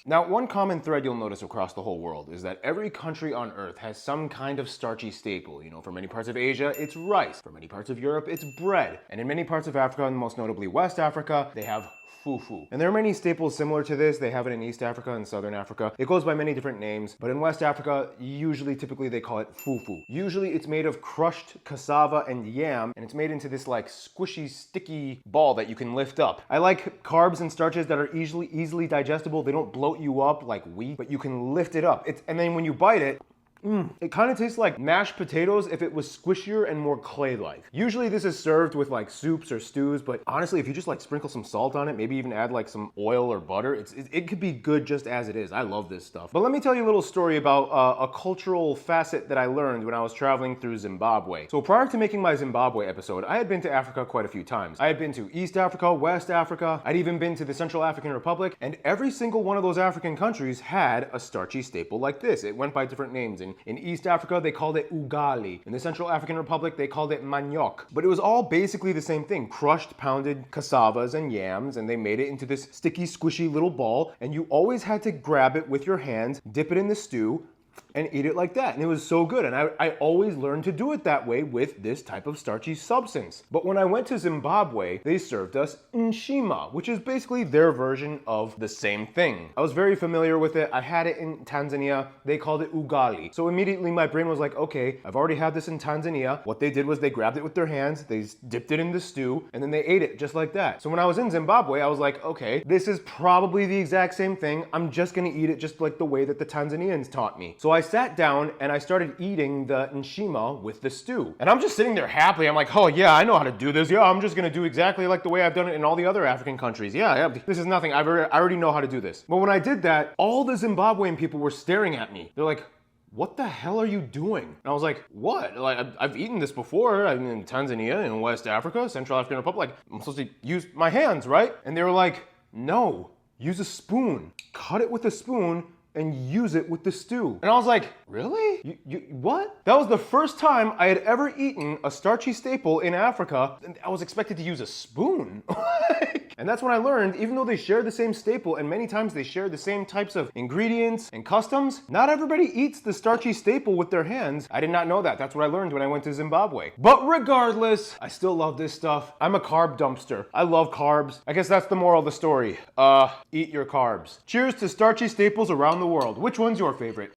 Now, one common thread you'll notice across the whole world is that every country on Earth has some kind of starchy staple. For many parts of Asia, it's rice. For many parts of Europe, it's bread. And in many parts of Africa, and most notably West Africa, they have fufu. And there are many staples similar to this. They have it in East Africa and Southern Africa. It goes by many different names, but in West Africa, typically they call it fufu. Usually it's made of crushed cassava and yam, and it's made into this like squishy, sticky ball that you can lift up. I like carbs and starches that are easily digestible. They don't bloat you up like wheat, but you can lift it up. And then when you bite it, it kind of tastes like mashed potatoes if it was squishier and more clay-like. Usually this is served with like soups or stews, but honestly, if you just like sprinkle some salt on it, maybe even add like some oil or butter, it could be good just as it is. I love this stuff. But let me tell you a little story about a cultural facet that I learned when I was traveling through Zimbabwe. So prior to making my Zimbabwe episode, I had been to Africa quite a few times. I had been to East Africa, West Africa, I'd even been to the Central African Republic, and every single one of those African countries had a starchy staple like this. It went by different names. In East Africa, they called it ugali. In the Central African Republic, they called it manioc. But it was all basically the same thing. Crushed, pounded cassavas and yams, and they made it into this sticky, squishy little ball, and you always had to grab it with your hands, dip it in the stew, and eat it like that. And it was so good. And I always learned to do it that way with this type of starchy substance. But when I went to Zimbabwe, they served us nshima, which is basically their version of the same thing. I was very familiar with it. I had it in Tanzania. They called it ugali. So immediately my brain was like, okay, I've already had this in Tanzania. What they did was they grabbed it with their hands, they dipped it in the stew, and then they ate it just like that. So when I was in Zimbabwe, I was like, okay, this is probably the exact same thing. I'm just gonna eat it just like the way that the Tanzanians taught me. So I sat down and I started eating the nshima with the stew. And I'm just sitting there happily. I'm like, oh yeah, I know how to do this. Yeah, I'm just gonna do exactly like the way I've done it in all the other African countries. Yeah, this is nothing. I already know how to do this. But when I did that, all the Zimbabwean people were staring at me. They're like, what the hell are you doing? And I was like, what? Like, I've eaten this before. I'm in Tanzania, in West Africa, Central African Republic. Like, I'm supposed to use my hands, right? And they were like, no, use a spoon. Cut it with a spoon and use it with the stew. And I was like, really? What? That was the first time I had ever eaten a starchy staple in Africa, and I was expected to use a spoon. And that's when I learned, even though they share the same staple and many times they share the same types of ingredients and customs, not everybody eats the starchy staple with their hands. I did not know that. That's what I learned when I went to Zimbabwe. But regardless, I still love this stuff. I'm a carb dumpster. I love carbs. I guess that's the moral of the story. Eat your carbs. Cheers to starchy staples around the world. Which one's your favorite?